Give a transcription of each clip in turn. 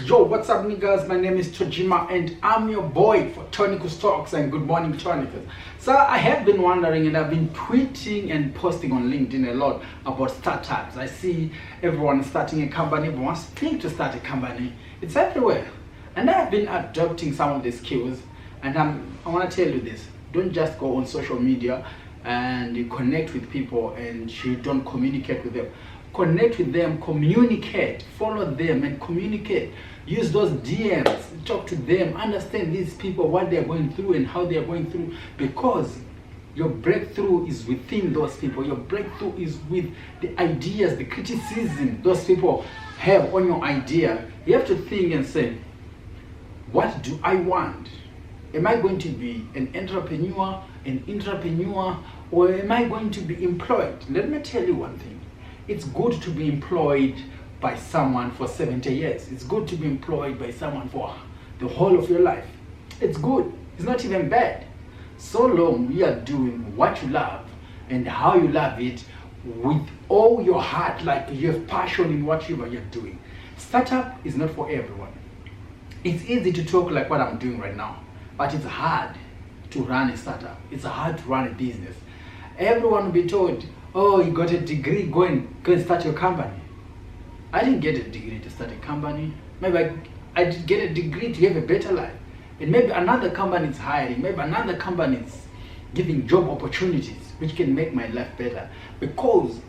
Yo, what's up niggas? My name is Tojima and I'm your boy for Tonicus Talks, and good morning Tonicus. So I have been wondering, and I've been tweeting and posting on LinkedIn a lot about startups. I see everyone starting a company, everyone wants to start a company. It's everywhere. And I've been adopting some of the skills, and I want to tell you this. Don't just go on social media and you connect with people and you don't communicate with them. Connect with them, communicate, follow them and communicate. Use those DMs, talk to them, understand these people, what they're going through and how they're going through, because your breakthrough is within those people. Your breakthrough is with the ideas, the criticism those people have on your idea. You have to think and say, what do I want? Am I going to be an entrepreneur, or am I going to be employed? Let me tell you one thing. It's good to be employed by someone for 70 years. It's good to be employed by someone for the whole of your life. It's good. It's not even bad. So long you are doing what you love and how you love it with all your heart, like you have passion in whatever you're doing. Startup is not for everyone. It's easy to talk like what I'm doing right now, but it's hard to run a startup. It's hard to run a business. Everyone will be told, oh, you got a degree, go and start your company. I didn't get a degree to start a company. Maybe I did get a degree to have a better life. And maybe another company is hiring, maybe another company is giving job opportunities which can make my life better. Because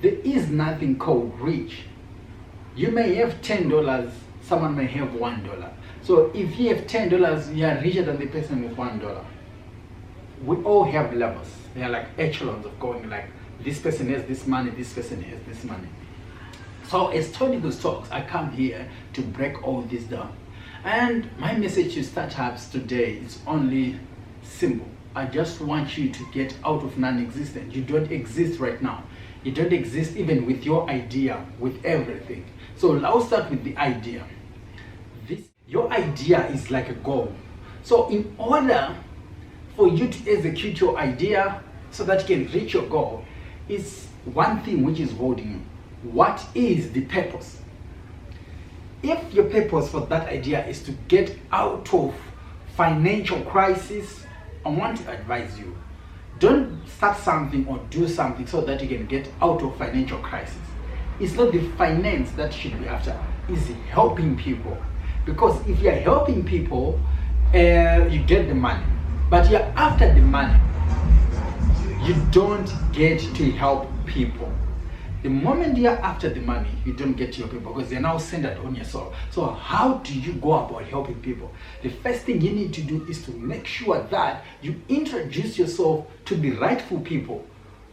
there is nothing called rich. You may have $10, someone may have $1. So if you have $10, you are richer than the person with $1. We all have levels. They are like echelons of going, like this person has this money, this person has this money. So as Tonicus Talks, I come here to break all this down. And my message to startups today is only simple. I just want you to get out of non-existence. You don't exist right now. You don't exist even with your idea, with everything. So I'll start with the idea. Your idea is like a goal. So in order for you to execute your idea so that you can reach your goal, is one thing which is holding you. What is the purpose? If your purpose for that idea is to get out of financial crisis, I want to advise you, don't start something or do something so that you can get out of financial crisis. It's not the finance that should be after, it's helping people. Because if you're helping people, you get the money. But you're after the money, you don't get to help people. The moment you're after the money, you don't get to your people because they're now centered on yourself. So how do you go about helping people? The first thing you need to do is to make sure that you introduce yourself to the rightful people.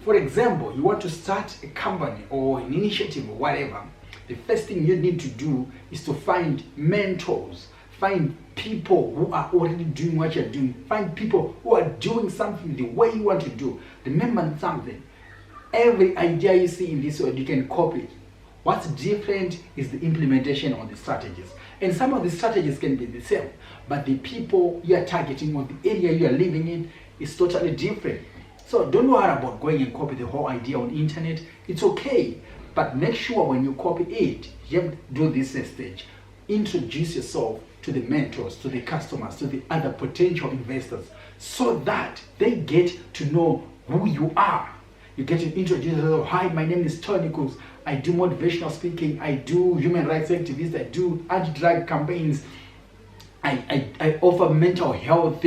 For example, you want to start a company or an initiative or whatever. The first thing you need to do is to find mentors. Find people who are already doing what you're doing. Find people who are doing something the way you want to do. Remember something. Every idea you see in this world, you can copy it. What's different is the implementation of the strategies. And some of the strategies can be the same, but the people you are targeting or the area you are living in is totally different. So don't worry about going and copy the whole idea on the internet. It's okay, but make sure when you copy it, you have to do this stage. Introduce yourself to the mentors, to the customers, to the other potential investors, so that they get to know who you are. You get to introduce yourself. Hi, my name is Tonicus. I do motivational speaking. I do human rights activists. I do anti-drug campaigns. I offer mental health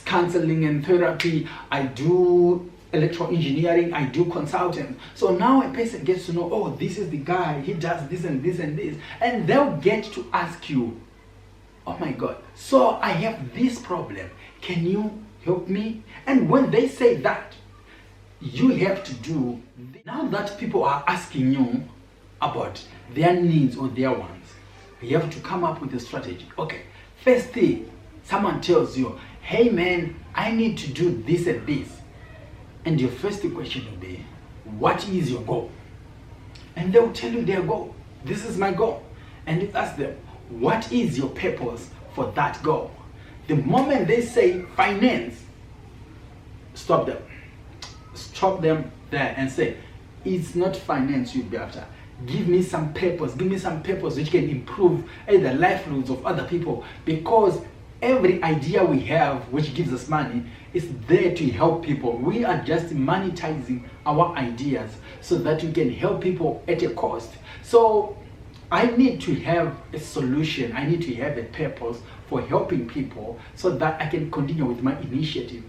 counseling and therapy. I do electrical engineering. I do consulting. So now a person gets to know, oh, this is the guy. He does this and this and this. And they'll get to ask you, oh my God, so I have this problem. Can you help me? And when they say that, you have to do, now that people are asking you about their needs or their wants, you have to come up with a strategy. Okay, first thing, someone tells you, hey man, I need to do this and this. And your first question will be, what is your goal? And they'll tell you their goal. This is my goal. And you ask them, what is your purpose for that goal? The moment they say finance, stop them. Stop them there and say, it's not finance you'll be after. give me some purpose, which can improve the livelihoods of other people, because every idea we have which gives us money is there to help people. We are just monetizing our ideas so that we can help people at a cost. So I need to have a solution, I need to have a purpose for helping people so that I can continue with my initiative.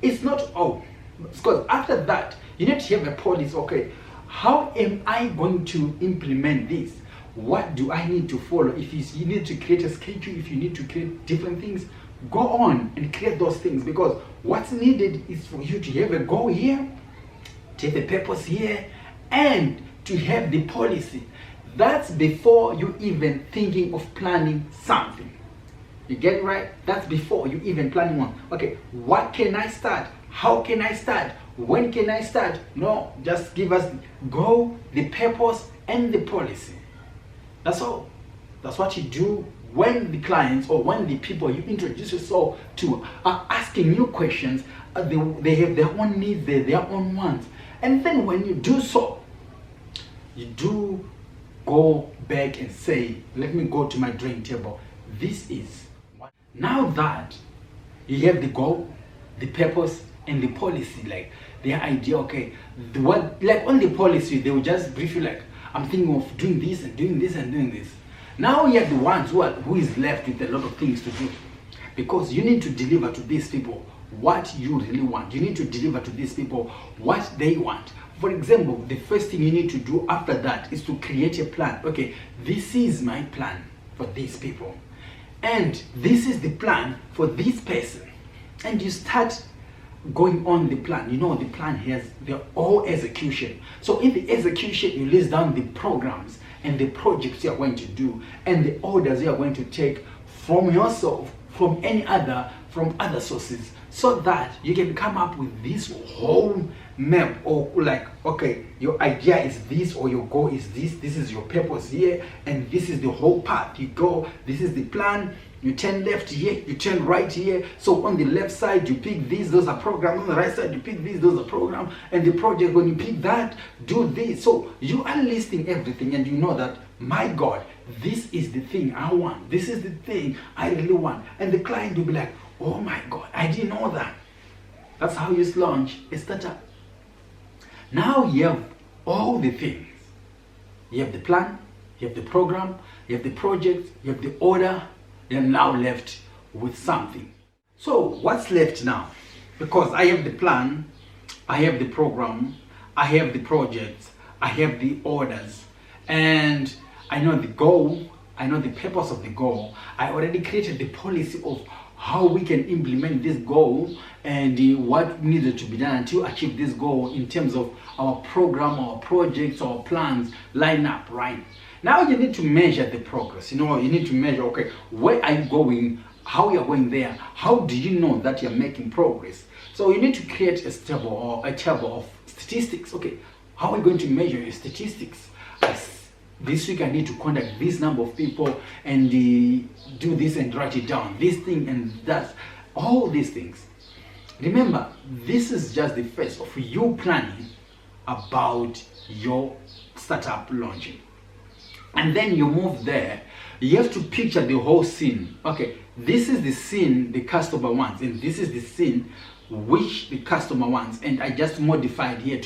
It's not all, because after that you need to have a policy. Okay, how am I going to implement this? What do I need to follow? If you need to create a schedule, if you need to create different things, go on and create those things, because what's needed is for you to have a goal here, to have a purpose here, and to have the policy. That's before you even thinking of planning something. You get it right? That's before you even planning one. Okay, what can I start? How can I start? When can I start? No, just give us goal, the purpose, and the policy. That's all. That's what you do when the clients or when the people you introduce yourself to are asking you questions. They have their own needs, their own wants. And then when you do so, you do go back and say, let me go to my drawing table. This is what. Now that you have the goal, the purpose, and the policy, like their idea, okay, like on the policy, they will just brief you like, I'm thinking of doing this and doing this and doing this. Now you're the ones who is left with a lot of things to do, because you need to deliver to these people what you really want. You need to deliver to these people what they want. For example, the first thing you need to do after that is to create a plan. Okay, this is my plan for these people, and this is the plan for this person, and you start going on the plan. You know, the plan has the all execution. So in the execution, you list down the programs and the projects you are going to do, and the orders you are going to take from yourself, from other sources, so that you can come up with this whole map, or like, okay, your idea is this, or your goal is this is your purpose here, and this is the whole path you go. This is the plan. You turn left here, you turn right here. So on the left side you pick these, those are programs. On the right side you pick these, those are programs. And the project, when you pick that, do this. So you are listing everything, and you know that, my God, this is the thing I want, this is the thing I really want. And the client will be like, oh my God, I didn't know that. That's how you launch a startup. Now you have all the things. You have the plan, you have the program, you have the project, you have the order. You're now left with something. So what's left now? Because I have the plan, I have the program, I have the projects, I have the orders, and I know the goal, I know the purpose of the goal. I already created the policy of how we can implement this goal and what needed to be done to achieve this goal in terms of our program, our projects, our plans line up, right? Now you need to measure the progress. You know, you need to measure, okay, where are you going, how you're going there, how do you know that you're making progress? So you need to create a table of statistics. Okay, how are we going to measure your statistics? This week I need to contact this number of people and do this and write it down, this thing and that, all these things. Remember, this is just the first of you planning about your startup launching. And then you move there, you have to picture the whole scene. Okay, this is the scene the customer wants, and this is the scene which the customer wants, and I just modified here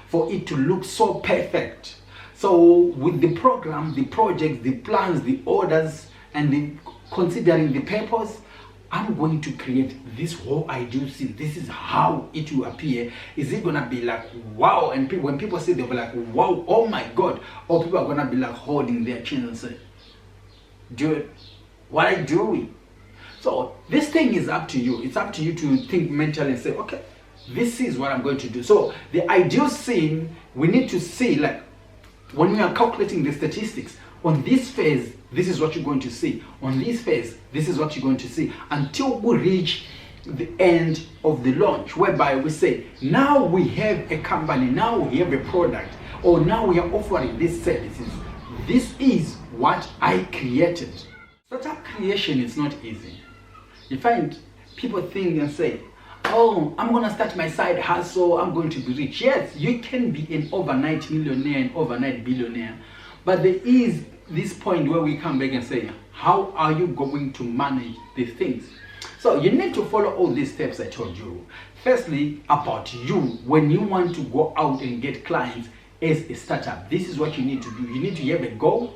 for it to look so perfect. So with the program, the projects, the plans, the orders, and considering the purpose, I'm going to create this whole ideal scene. This is how it will appear. Is it gonna be like wow? And when people say, they'll be like wow, oh my God, or people are gonna be like holding their chin and say, dude, what are you doing? So this thing is up to you. It's up to you to think mentally and say, okay, this is what I'm going to do. So the ideal scene, we need to see, like when we are calculating the statistics, on this phase, this is what you're going to see. On this phase, this is what you're going to see, until we reach the end of the launch, whereby we say, now we have a company, now we have a product, or now we are offering these services. This is what I created. Startup creation is not easy. You find people think and say, I oh, I'm going to start my side hustle, I'm going to be rich. Yes, you can be an overnight millionaire and overnight billionaire. But there is this point where we come back and say, how are you going to manage these things? So you need to follow all these steps I told you. Firstly, about you, when you want to go out and get clients as a startup, this is what you need to do. You need to have a goal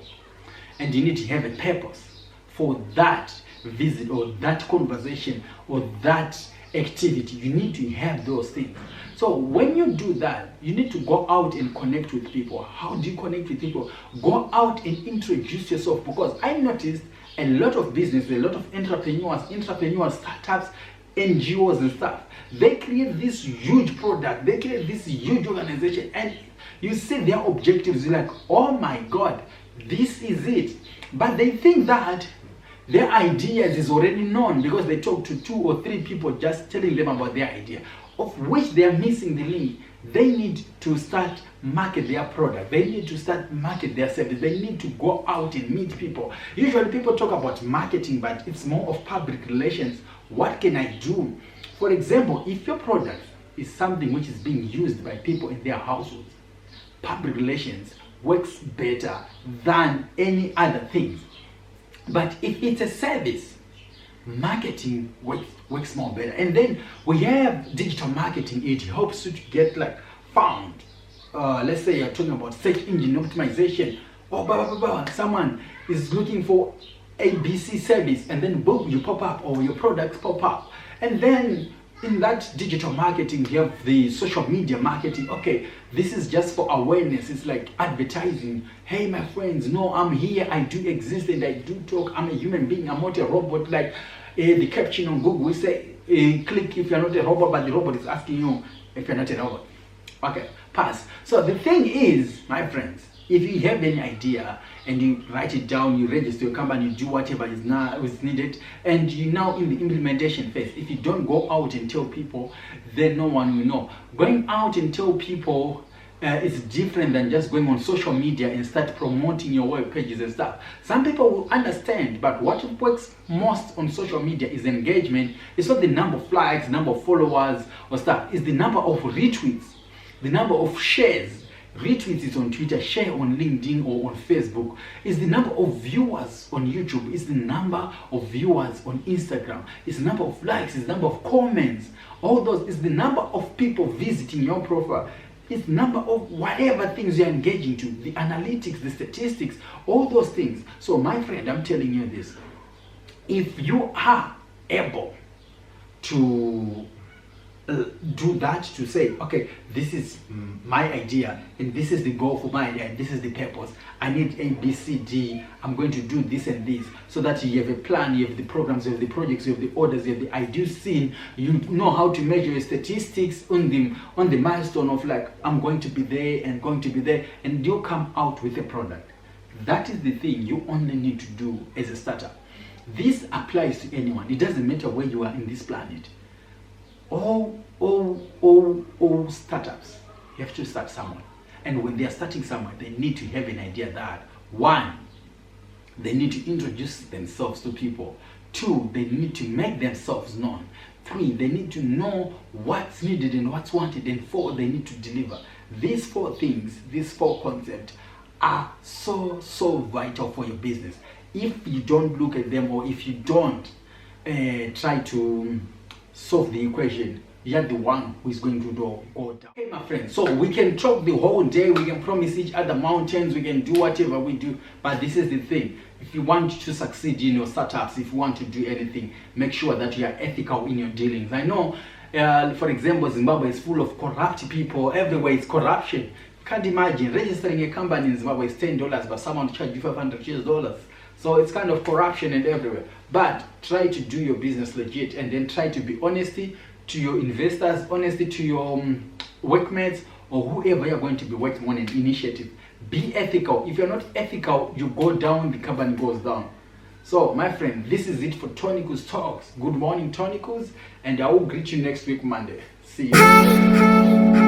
and you need to have a purpose for that visit or that conversation or that activity. You need to have those things. So when you do that, you need to go out and connect with people. How do you connect with people? Go out and introduce yourself, because I noticed a lot of business, a lot of entrepreneurs, startups, NGOs and stuff, they create this huge product, they create this huge organization, and you see their objectives, you're like, oh my God, this is it. But they think that their ideas is already known because they talk to 2 or 3 people just telling them about their idea, of which they are missing the link. They need to start market their product. They need to start market their service. They need to go out and meet people. Usually people talk about marketing, but it's more of public relations. What can I do? For example, if your product is something which is being used by people in their households, public relations works better than any other things. But if it's a service, marketing works more better. And then we have digital marketing. It helps you to get like found. Let's say you're talking about search engine optimization. Oh, someone is looking for ABC service, and then boom, you pop up, or your products pop up. And then in that digital marketing, you have the social media marketing. Okay, this is just for awareness. It's like advertising. Hey, my friends, no, I'm here. I do exist and I do talk. I'm a human being. I'm not a robot. Like the caption on Google, we say, click if you're not a robot, but the robot is asking you if you're not a robot. Okay, pass. So the thing is, my friends, if you have any idea and you write it down, you register your company, you do whatever is needed, and you're now in the implementation phase. If you don't go out and tell people, then no one will know. Going out and tell people is different than just going on social media and start promoting your web pages and stuff. Some people will understand, but what works most on social media is engagement. It's not the number of likes, number of followers or stuff. It's the number of retweets, the number of shares. Retweets is on Twitter, share on LinkedIn or on Facebook. It's the number of viewers on YouTube. It's the number of viewers on Instagram. It's the number of likes. It's the number of comments. All those is the number of people visiting your profile. It's the number of whatever things you're engaging to, the analytics, the statistics, all those things. So my friend, I'm telling you this. If you are able to do that, to say, okay, this is my idea and this is the goal for my idea and this is the purpose, I need A, B, C, D, I'm going to do this and this, so that you have a plan, you have the programs, you have the projects, you have the orders, you have the ideal scene, you know how to measure your statistics on the milestone of like, I'm going to be there and going to be there, and you come out with a product. That is the thing you only need to do as a startup. This applies to anyone. It doesn't matter where you are in this planet. All startups, you have to start somewhere. And when they are starting somewhere, they need to have an idea that, 1, they need to introduce themselves to people. 2, they need to make themselves known. 3, they need to know what's needed and what's wanted. And 4, they need to deliver. These 4 things, these 4 concepts are so vital for your business. If you don't look at them, or if you don't try to solve the equation, you're the one who is going to go down. Okay, my friends, so we can talk the whole day, we can promise each other mountains, we can do whatever we do, but this is the thing. If you want to succeed in your startups, if you want to do anything, make sure that you are ethical in your dealings. I know, for example, Zimbabwe is full of corrupt people. Everywhere is corruption. You can't imagine registering a company in Zimbabwe is $10, but someone charge you $500. So it's kind of corruption and everywhere. But try to do your business legit, and then try to be honesty to your investors, honesty to your workmates, or whoever you're going to be working on an initiative. Be ethical. If you're not ethical, you go down, the company goes down. So my friend, this is it for Tonicus Talks. Good morning, Tonicus, and I will greet you next week, Monday. See you.